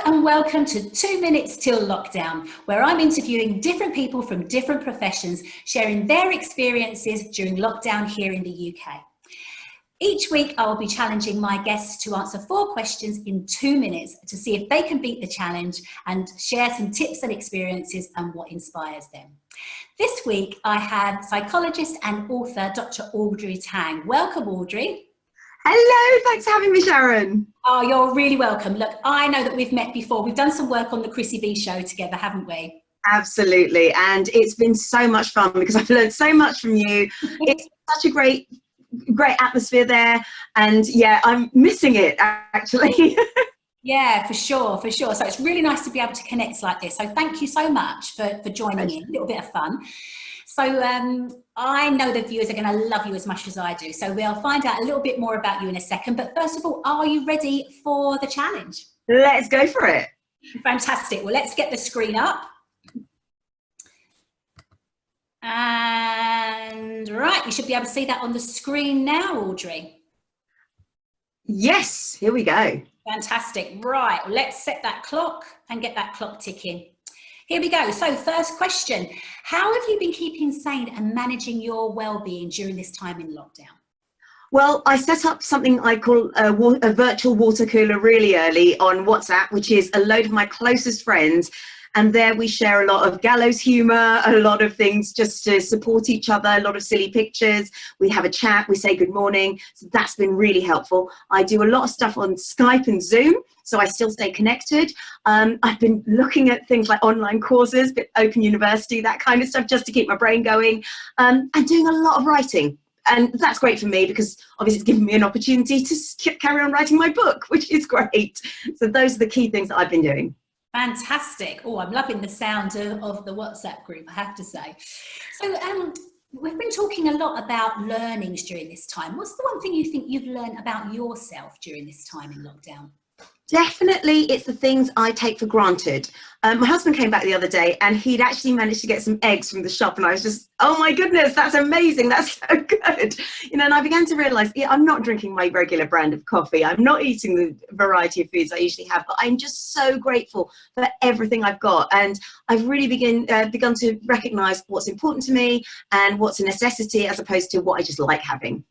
and welcome to 2 Minutes Till Lockdown, where I'm interviewing different people from different professions, sharing their experiences during lockdown here in the UK. Each week, I will be challenging my guests to answer 4 questions in 2 minutes to see if they can beat the challenge and share some tips and experiences and what inspires them. This week, I have psychologist and author, Dr. Audrey Tang. Welcome, Audrey. Hello, thanks for having me, Sharon. Oh, you're really welcome. Look, I know that we've met before. We've done some work on the Chrissy B show together, haven't we? Absolutely, and it's been so much fun because I've learned so much from you. It's such a great atmosphere there, and yeah, I'm missing it actually. Yeah, for sure. So it's really nice to be able to connect like this. So thank you so much for joining in. A little bit of fun. So I know the viewers are going to love you as much as I do. So we'll find out a little bit more about you in a second. But first of all, are you ready for the challenge? Let's go for it. Fantastic. Well, let's get the screen up. And right, you should be able to see that on the screen now, Audrey. Yes, here we go. Fantastic. Right, well, let's set that clock and get that clock ticking. Here we go. So first question, how have you been keeping sane and managing your well-being during this time in lockdown? Well, I set up something I call a virtual water cooler really early on WhatsApp, which is a load of my closest friends. And there we share a lot of gallows humor, a lot of things just to support each other, a lot of silly pictures. We have a chat, we say good morning. So that's been really helpful. I do a lot of stuff on Skype and Zoom, so I still stay connected. I've been looking at things like online courses, Open University, that kind of stuff, just to keep my brain going. And doing a lot of writing. And that's great for me because obviously it's given me an opportunity to carry on writing my book, which is great. So those are the key things that I've been doing. Fantastic. Oh, I'm loving the sound of the WhatsApp group, I have to say. So we've been talking a lot about learnings during this time. What's the one thing you think you've learned about yourself during this time in lockdown? Definitely, it's the things I take for granted. My husband came back the other day and he'd actually managed to get some eggs from the shop, and I was just, oh my goodness, that's amazing, that's so good. You know, and I began to realise, yeah, I'm not drinking my regular brand of coffee, I'm not eating the variety of foods I usually have, but I'm just so grateful for everything I've got. And I've really begun to recognise what's important to me and what's a necessity as opposed to what I just like having.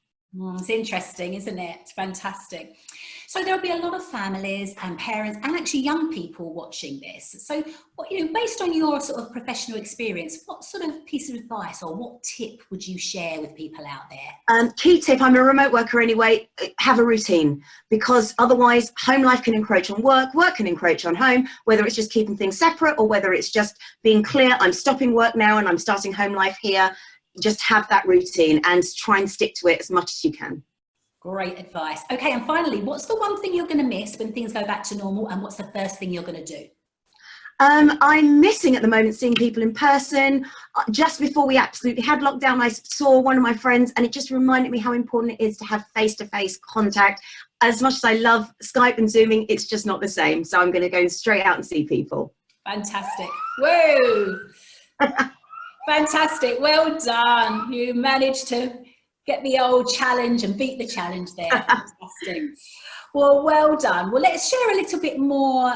It's interesting, isn't it? It's fantastic. So there'll be a lot of families and parents and actually young people watching this. So, based on your sort of professional experience, what sort of piece of advice or what tip would you share with people out there? Key tip, I'm a remote worker anyway, have a routine, because otherwise home life can encroach on work, work can encroach on home, whether it's just keeping things separate or whether it's just being clear, I'm stopping work now and I'm starting home life here. Just have that routine and try and stick to it as much as you can. Great advice. Okay, and finally, what's the one thing you're going to miss when things go back to normal, and what's the first thing you're going to do? I'm missing at the moment seeing people in person. Just before we absolutely had lockdown, I saw one of my friends and it just reminded me how important it is to have face-to-face contact. As much as I love Skype and Zooming, it's just not the same. So I'm going to go straight out and see people. Fantastic. Whoa! Fantastic. Well done. You managed to get the old challenge and beat the challenge there. Fantastic. Well done. Well, let's share a little bit more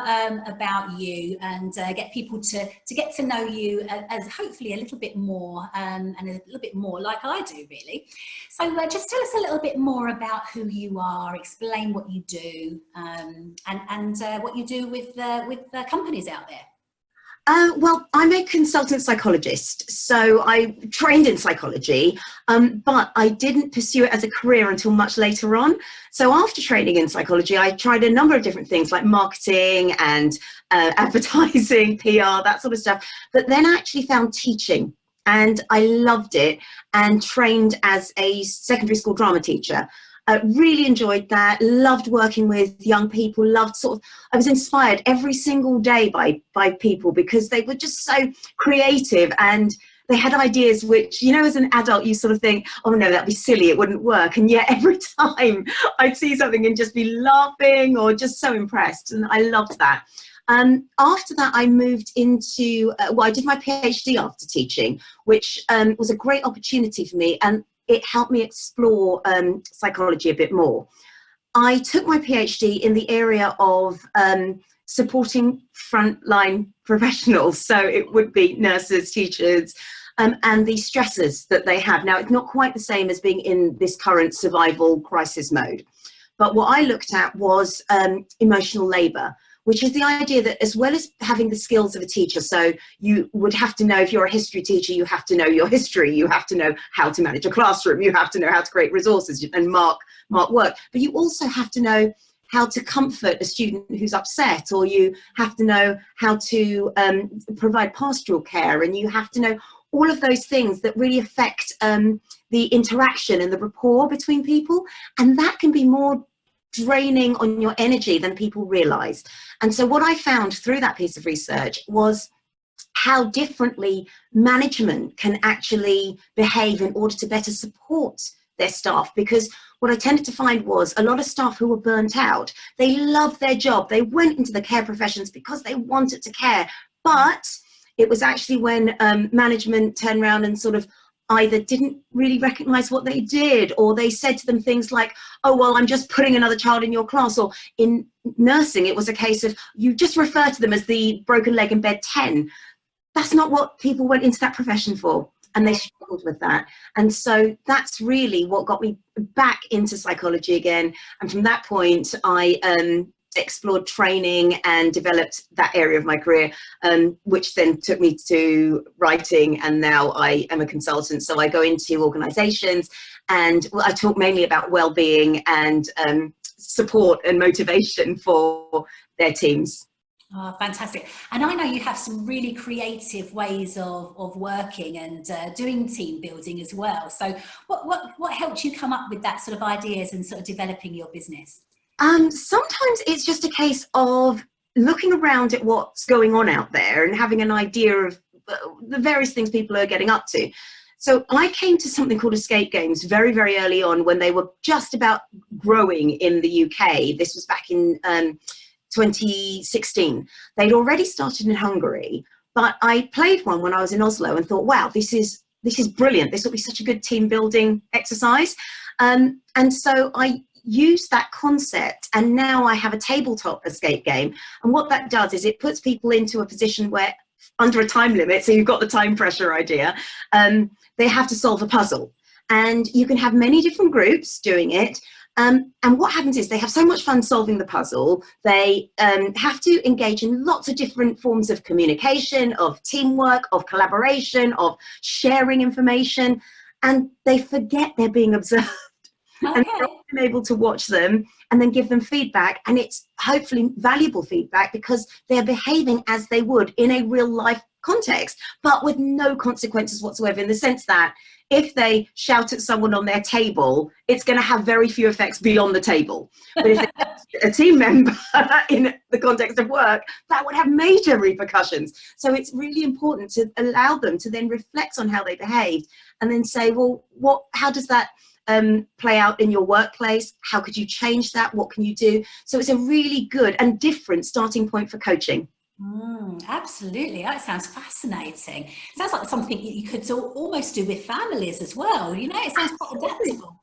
about you and get people to get to know you as hopefully a little bit more and a little bit more like I do, really. So just tell us a little bit more about who you are, explain what you do and what you do with companies out there. Well, I'm a consultant psychologist, so I trained in psychology, but I didn't pursue it as a career until much later on. So after training in psychology, I tried a number of different things like marketing and advertising, PR, that sort of stuff, but then I actually found teaching and I loved it and trained as a secondary school drama teacher. Really enjoyed that, loved working with young people, I was inspired every single day by people because they were just so creative and they had ideas which, as an adult, you sort of think, oh no, that'd be silly, it wouldn't work. And yet every time I'd see something and just be laughing or just so impressed. And I loved that. After that, I moved into, I did my PhD after teaching, which was a great opportunity for me. And it helped me explore psychology a bit more. I took my PhD in the area of supporting frontline professionals. So it would be nurses, teachers, and the stresses that they have. Now, it's not quite the same as being in this current survival crisis mode. But what I looked at was emotional labor, which is the idea that as well as having the skills of a teacher, so you would have to know, if you're a history teacher, you have to know your history, you have to know how to manage a classroom, you have to know how to create resources and mark work, but you also have to know how to comfort a student who's upset, or you have to know how to provide pastoral care, and you have to know all of those things that really affect the interaction and the rapport between people, and that can be more draining on your energy than people realize. And so what I found through that piece of research was how differently management can actually behave in order to better support their staff. Because what I tended to find was a lot of staff who were burnt out, they loved their job, they went into the care professions because they wanted to care, but it was actually when management turned around and sort of either didn't really recognize what they did, or they said to them things like, oh, well, I'm just putting another child in your class. Or in nursing, it was a case of you just refer to them as the broken leg in bed 10. That's not what people went into that profession for, and they struggled with that. And so that's really what got me back into psychology again. And from that point, I explored training and developed that area of my career, which then took me to writing, and now I am a consultant. So I go into organizations and I talk mainly about well-being and support and motivation for their teams. Oh, fantastic. And I know you have some really creative ways of working and doing team building as well. So what helped you come up with that sort of ideas and sort of developing your business? Sometimes it's just a case of looking around at what's going on out there and having an idea of the various things people are getting up to. So I came to something called escape games very, very early on, when they were just about growing in the UK. This was back in 2016. They'd already started in Hungary, but I played one when I was in Oslo and thought, wow, this is brilliant. This will be such a good team building exercise. And so I use that concept, and now I have a tabletop escape game. And what that does is it puts people into a position where, under a time limit, so you've got the time pressure idea, they have to solve a puzzle, and you can have many different groups doing it. And what happens is they have so much fun solving the puzzle. They have to engage in lots of different forms of communication, of teamwork, of collaboration, of sharing information, and they forget they're being observed. Okay. And I'm able to watch them and then give them feedback, and it's hopefully valuable feedback because they're behaving as they would in a real life context, but with no consequences whatsoever, in the sense that if they shout at someone on their table, it's going to have very few effects beyond the table. But if a team member in the context of work, that would have major repercussions. So it's really important to allow them to then reflect on how they behaved, and then say, well, how does that play out in your workplace? How could you change that? What can you do? So it's a really good and different starting point for coaching. Absolutely. That sounds fascinating. Sounds like something you could almost do with families as well. You know, it sounds quite adaptable.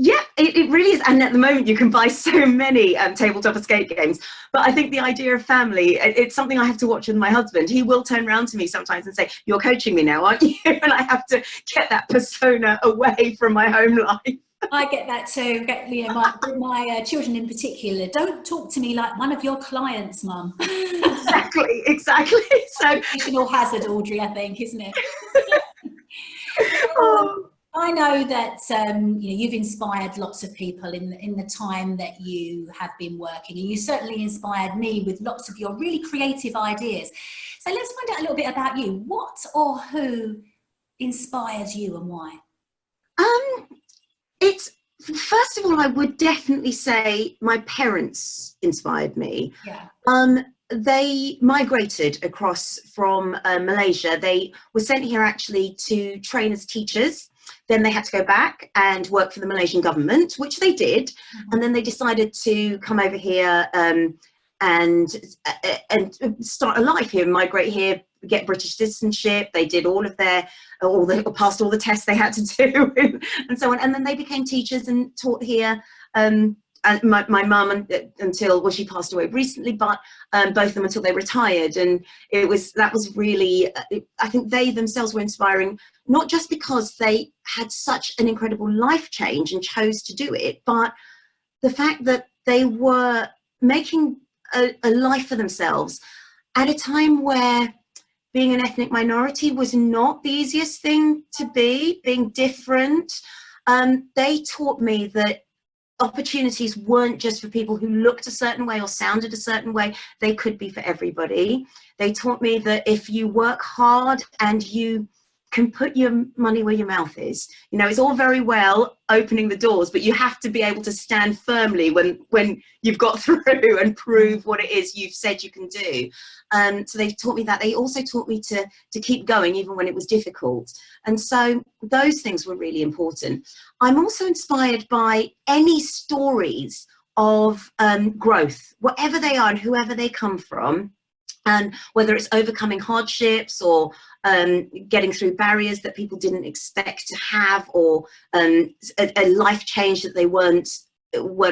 Yeah, it really is. And at the moment you can buy so many tabletop escape games. But I think the idea of family, it's something I have to watch with my husband. He will turn around to me sometimes and say, you're coaching me now, aren't you? And I have to get that persona away from my home life. I get that too. My children in particular, don't talk to me like one of your clients, Mum. Exactly. So occupational hazard, Audrey, I think, isn't it? Oh. I know that you've inspired lots of people in the time that you have been working, and you certainly inspired me with lots of your really creative ideas. So let's find out a little bit about you. What or who inspires you, and why? It's, first of all, I would definitely say my parents inspired me. Yeah. They migrated across from Malaysia. They were sent here actually to train as teachers. Then they had to go back and work for the Malaysian government, which they did. Mm-hmm. And then they decided to come over here and start a life here, migrate here, get British citizenship. They did passed all the tests they had to do and so on. And then they became teachers and taught here and my mum until, well, she passed away recently, but both of them until they retired. And that was really, I think they themselves were inspiring, not just because they had such an incredible life change and chose to do it, but the fact that they were making a life for themselves at a time where being an ethnic minority was not the easiest thing to be, being different. They taught me that opportunities weren't just for people who looked a certain way or sounded a certain way. They could be for everybody. They taught me that if you work hard and you can put your money where your mouth is, you know, it's all very well opening the doors, but you have to be able to stand firmly when you've got through and prove what it is you've said you can do. So they taught me that. They also taught me to keep going even when it was difficult. And so those things were really important. I'm also inspired by any stories of growth, whatever they are and whoever they come from. And whether it's overcoming hardships or getting through barriers that people didn't expect to have, or a life change that they weren't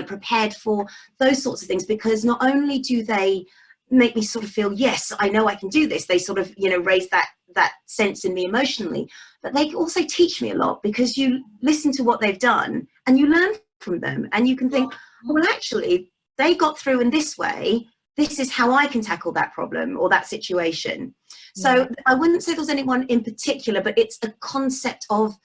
prepared for, those sorts of things. Because not only do they make me sort of feel, yes, I know I can do this, they sort of, you know, raise that sense in me emotionally, but they also teach me a lot, because you listen to what they've done and you learn from them, and you can think, well, actually, they got through in this way. This is how I can tackle that problem or that situation. So I wouldn't say there's anyone in particular, but it's a concept of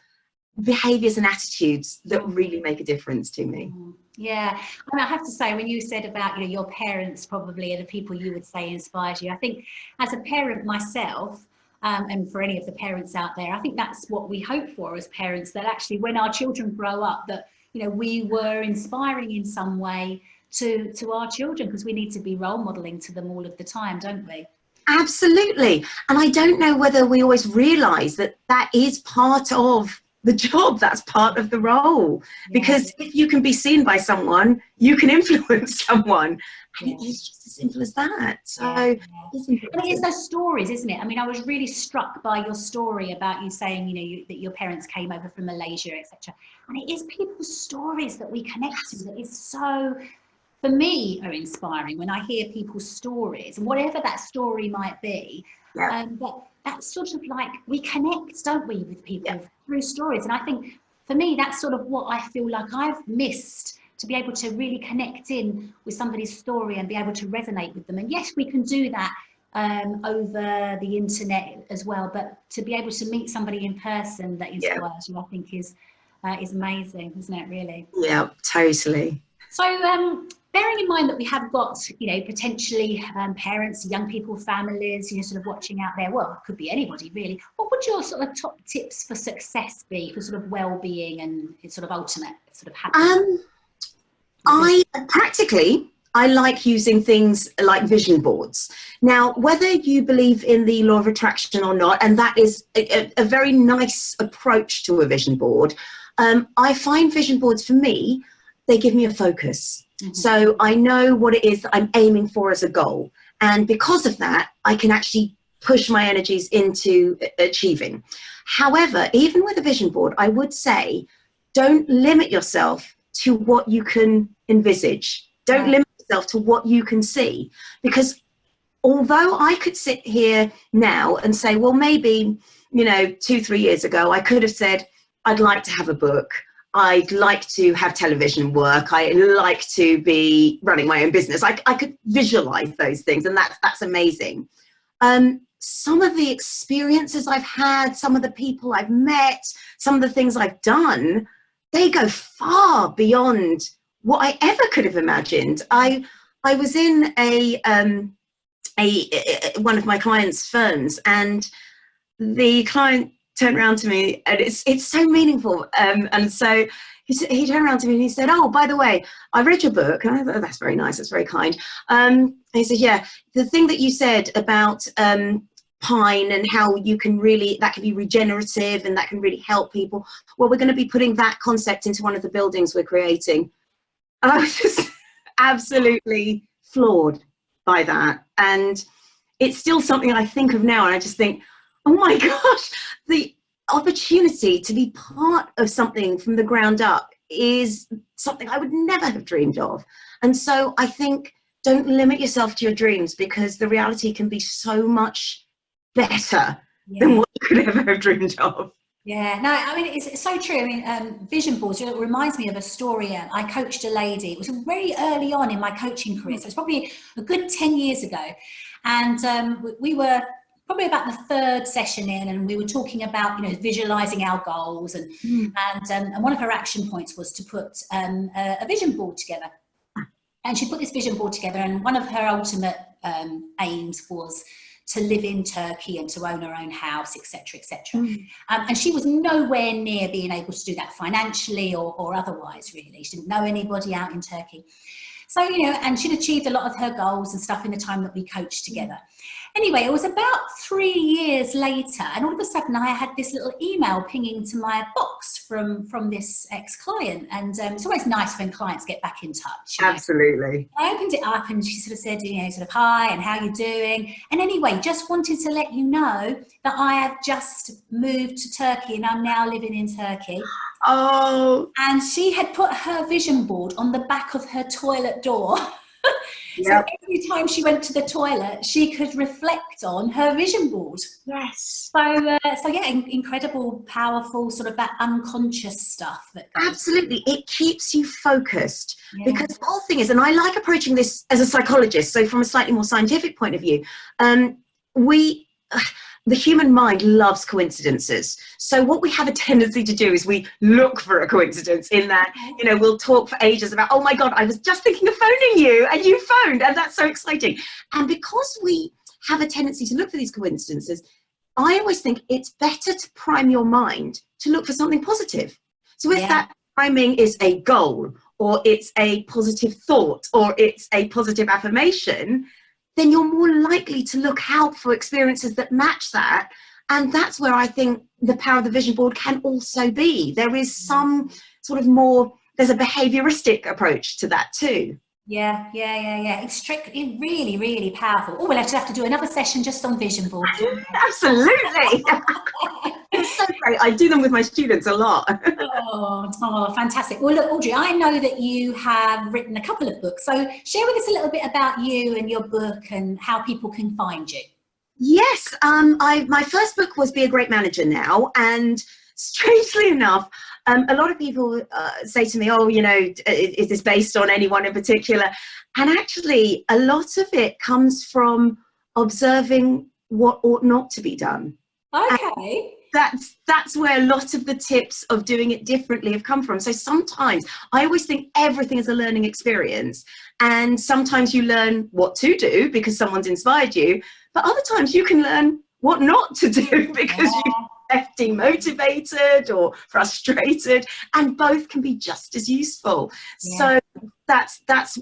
behaviors and attitudes that really make a difference to me. Yeah, I mean, I have to say, when you said about, you know, your parents probably are the people you would say inspired you, I think as a parent myself, and for any of the parents out there, I think that's what we hope for as parents, that actually when our children grow up, that, you know, we were inspiring in some way to our children, because we need to be role modeling to them all of the time, don't we? Absolutely. And I don't know whether we always realize that that is part of the job, that's part of the role. Because if you can be seen by someone, you can influence someone. And it's just as simple as that. So it's important. And it's those stories, isn't it? I mean, I was really struck by your story about you saying, you know, that your parents came over from Malaysia, etc. And it is people's stories that we connect to that is so, for me, are inspiring when I hear people's stories, and whatever that story might be. But that's sort of like, we connect, don't we, with people through stories. And I think for me, that's sort of what I feel like I've missed, to be able to really connect in with somebody's story and be able to resonate with them. And yes, we can do that over the internet as well, but to be able to meet somebody in person that inspires you, I think is amazing, isn't it, really? Yeah, totally. So bearing in mind that we have got, you know, potentially parents, young people, families, you know, sort of watching out there, well, it could be anybody really, what would your sort of top tips for success be, for sort of well-being and sort of ultimate sort of happiness? I like using things like vision boards. Now, whether you believe in the law of attraction or not, and that is a very nice approach to a vision board, I find vision boards, for me, they give me a focus. So I know what it is that I'm aiming for as a goal. And because of that, I can actually push my energies into achieving. However, even with a vision board, I would say, don't limit yourself to what you can envisage. Don't limit yourself to what you can see. Because although I could sit here now and say, well, maybe, you know, 2-3 years ago, I could have said, I'd like to have a book. I'd like to have television work. I like to be running my own business. I could visualize those things, and that's amazing. Some of the experiences I've had, some of the people I've met, some of the things I've done, they go far beyond what I ever could have imagined. I was in one of my clients' firms, and the client turned around to me, and it's so meaningful. And so he turned around to me and he said, "Oh, by the way, I read your book." And I thought, "Oh, that's very nice. That's very kind." And he said, "Yeah, the thing that you said about pine and how you can really, that can be regenerative and that can really help people. Well, we're going to be putting that concept into one of the buildings we're creating." And I was just absolutely floored by that. And it's still something I think of now, and I just think, oh my gosh, the opportunity to be part of something from the ground up is something I would never have dreamed of. And so I think don't limit yourself to your dreams, because the reality can be so much better than what you could ever have dreamed of. Yeah, no, I mean, it's so true. I mean, vision boards, it reminds me of a story. I coached a lady. It was very early on in my coaching career. So it's probably a good 10 years ago. And we were probably about the third session in, and we were talking about, visualizing our goals. And one of her action points was to put a vision board together. And she put this vision board together, and one of her ultimate aims was to live in Turkey and to own her own house, etc., etc. And she was nowhere near being able to do that financially or otherwise, really. She didn't know anybody out in Turkey. So, and she'd achieved a lot of her goals and stuff in the time that we coached together. Anyway, it was about 3 years later, and all of a sudden I had this little email pinging to my box from this ex-client. And it's always nice when clients get back in touch. Absolutely. I opened it up and she sort of said, sort of, hi, and how you doing? And anyway, just wanted to let you know that I have just moved to Turkey and I'm now living in Turkey. Oh. And she had put her vision board on the back of her toilet door. Yep. So every time she went to the toilet, she could reflect on her vision board. Yes. So yeah, incredible, powerful, sort of that unconscious stuff. Absolutely. It keeps you focused. Because the whole thing is, and I like approaching this as a psychologist, so from a slightly more scientific point of view, the human mind loves coincidences. So what we have a tendency to do is we look for a coincidence in that, we'll talk for ages about, oh my God, I was just thinking of phoning you and you phoned, and that's so exciting. And because we have a tendency to look for these coincidences, I always think it's better to prime your mind to look for something positive. So if that priming is a goal, or it's a positive thought, or it's a positive affirmation, then you're more likely to look out for experiences that match that. And that's where I think the power of the vision board can also be. There is some sort of there's a behavioristic approach to that too. Yeah. It's really, really powerful. Oh, we'll have to do another session just on vision boards. Absolutely. It's so great. I do them with my students a lot. Oh, fantastic. Well, look, Audrey, I know that you have written a couple of books. So share with us a little bit about you and your book and how people can find you. Yes. My first book was Be a Great Manager Now. And strangely enough, a lot of people say to me, oh, is this based on anyone in particular? And actually, a lot of it comes from observing what ought not to be done. Okay. And that's where a lot of the tips of doing it differently have come from. So sometimes I always think everything is a learning experience. And sometimes you learn what to do because someone's inspired you. But other times you can learn what not to do because you left demotivated or frustrated, and both can be just as useful. So that's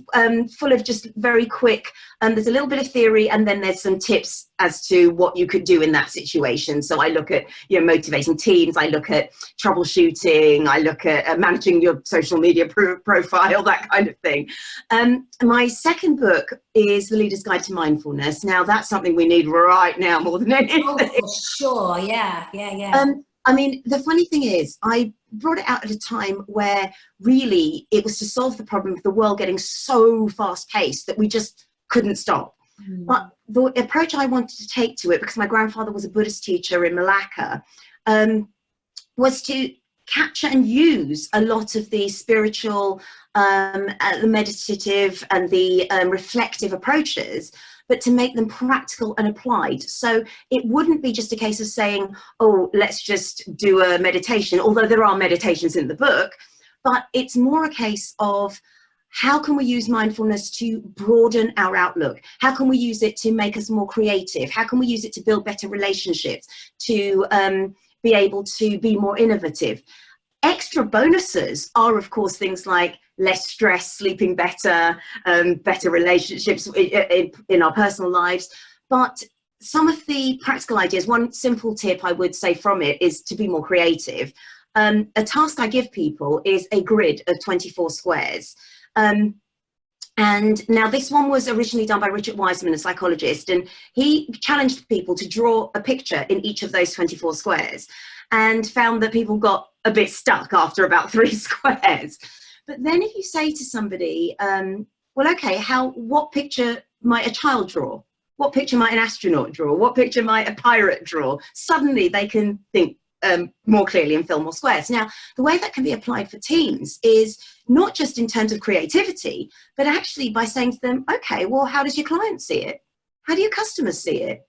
full of just very quick, there's a little bit of theory, and then there's some tips as to what you could do in that situation. So I look at motivating teams, I look at troubleshooting, I look at managing your social media profile, that kind of thing. My second book is The Leader's Guide to Mindfulness. Now that's something we need right now more than anything. Oh, for sure. Yeah. I mean, the funny thing is, I brought it out at a time where really it was to solve the problem of the world getting so fast paced that we just couldn't stop. But the approach I wanted to take to it, because my grandfather was a Buddhist teacher in Malacca, was to capture and use a lot of the spiritual, the meditative and the reflective approaches, but to make them practical and applied. So it wouldn't be just a case of saying, oh, let's just do a meditation, although there are meditations in the book, but it's more a case of how can we use mindfulness to broaden our outlook? How can we use it to make us more creative? How can we use it to build better relationships, to be able to be more innovative? Extra bonuses are, of course, things like less stress, sleeping better, better relationships in our personal lives. But some of the practical ideas, one simple tip I would say from it is to be more creative. A task I give people is a grid of 24 squares. And now this one was originally done by Richard Wiseman, a psychologist, and he challenged people to draw a picture in each of those 24 squares and found that people got a bit stuck after about 3 squares. But then if you say to somebody, well, okay, what picture might a child draw? What picture might an astronaut draw? What picture might a pirate draw? Suddenly they can think more clearly and fill more squares. Now, the way that can be applied for teams is not just in terms of creativity, but actually by saying to them, okay, well, how does your client see it? How do your customers see it?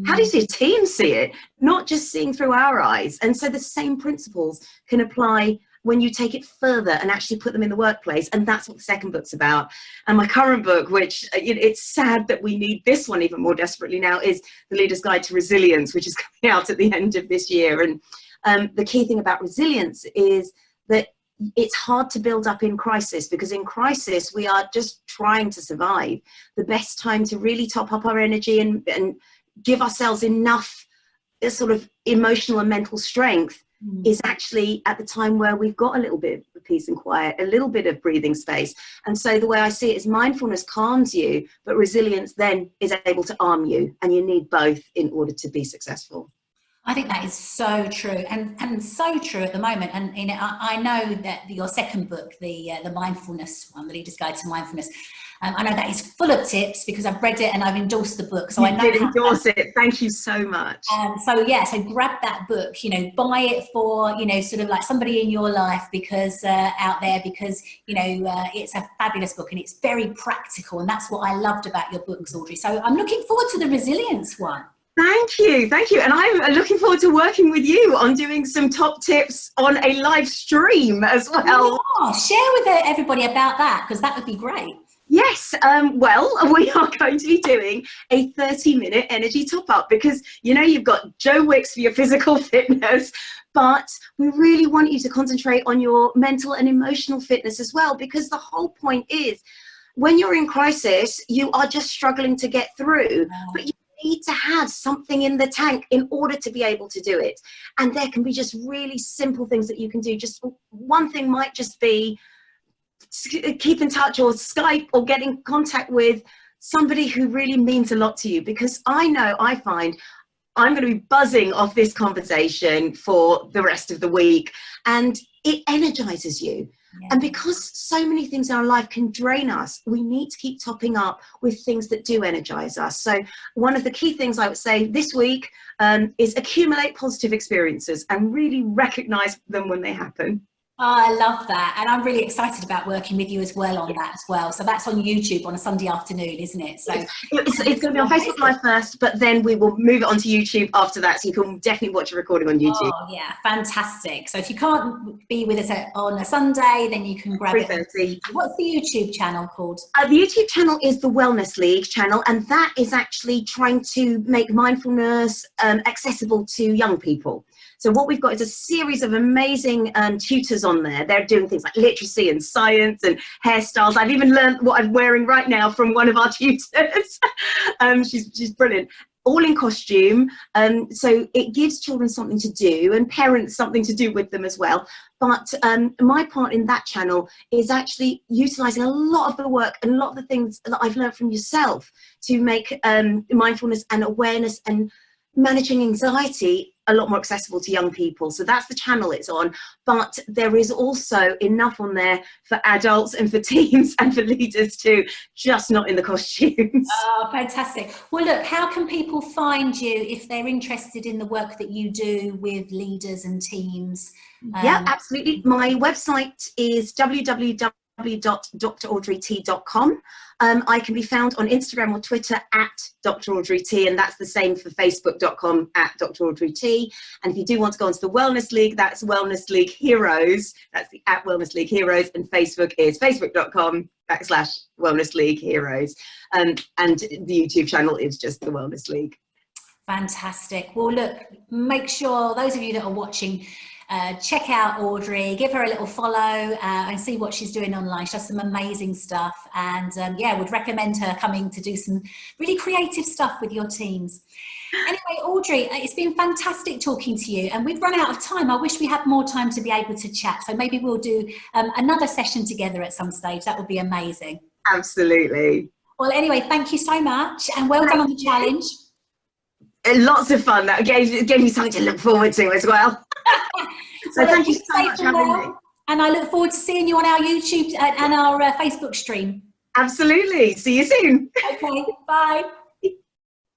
How does your team see it? Not just seeing through our eyes. And so the same principles can apply when you take it further and actually put them in the workplace. And that's what the second book's about. And my current book, which it's sad that we need this one even more desperately now, is The Leader's Guide to Resilience, which is coming out at the end of this year. And the key thing about resilience is that it's hard to build up in crisis, because in crisis we are just trying to survive. The best time to really top up our energy and give ourselves enough sort of emotional and mental strength is actually at the time where we've got a little bit of peace and quiet, a little bit of breathing space. And so the way I see it is mindfulness calms you, but resilience then is able to arm you, and you need both in order to be successful. I think that is so true, and so true at the moment. And I know that your second book, the mindfulness one, The Leader's Guide to Mindfulness, I know that is full of tips because I've read it and I've endorsed the book. So I know did endorse it. Thank you so much. So grab that book. Buy it for sort of like somebody in your life, because out there, because it's a fabulous book and it's very practical, and that's what I loved about your books, Audrey. So I'm looking forward to the resilience one. Thank you. And I'm looking forward to working with you on doing some top tips on a live stream as well. Yeah, share with everybody about that, because that would be great. Yes, well, we are going to be doing a 30-minute energy top-up, because you've got Joe Wicks for your physical fitness, but we really want you to concentrate on your mental and emotional fitness as well, because the whole point is, when you're in crisis, you are just struggling to get through, but you need to have something in the tank in order to be able to do it. And there can be just really simple things that you can do. Just one thing might just be keep in touch, or Skype, or get in contact with somebody who really means a lot to you, because I find I'm going to be buzzing off this conversation for the rest of the week, and it energizes you. Yeah. And because so many things in our life can drain us, we need to keep topping up with things that do energize us. So one of the key things I would say this week is accumulate positive experiences and really recognize them when they happen. Oh, I love that. And I'm really excited about working with you as well on that as well. So that's on YouTube on a Sunday afternoon, isn't it? So it's going to be on Facebook Live first, but then we will move it onto YouTube after that. So you can definitely watch a recording on YouTube. Oh, yeah. Fantastic. So if you can't be with us on a Sunday, then you can grab 3:30. it. What's the YouTube channel called? The YouTube channel is the Wellness League channel, and that is actually trying to make mindfulness accessible to young people. So what we've got is a series of amazing tutors on there. They're doing things like literacy and science and hairstyles. I've even learned what I'm wearing right now from one of our tutors. She's brilliant. All in costume. So it gives children something to do, and parents something to do with them as well. But my part in that channel is actually utilising a lot of the work and a lot of the things that I've learned from yourself to make mindfulness and awareness and managing anxiety a lot more accessible to young people. So that's the channel it's on, but there is also enough on there for adults and for teams and for leaders too, just not in the costumes. Oh, fantastic. Well, look, how can people find you if they're interested in the work that you do with leaders and teams? Yeah, absolutely. My website is www.draudreyt.com. I can be found on Instagram or Twitter at Dr. Audrey T, and that's the same for Facebook.com at Dr. Audrey T. And if you do want to go onto the Wellness League, that's Wellness League Heroes. That's the at Wellness League Heroes, and Facebook is facebook.com/Wellness League Heroes. And the YouTube channel is just the Wellness League. Fantastic. Well, look, make sure those of you that are watching, check out Audrey, give her a little follow and see what she's doing online. She does some amazing stuff, and would recommend her coming to do some really creative stuff with your teams. Anyway, Audrey, it's been fantastic talking to you, and we've run out of time. I wish we had more time to be able to chat, so maybe we'll do another session together at some stage. That would be amazing. Absolutely. Well, anyway, thank you so much, and well done on the challenge. Lots of fun. That gave me something to look forward to as well. So thank you so much for having me. And I look forward to seeing you on our YouTube and our Facebook stream. Absolutely. See you soon. Okay, bye.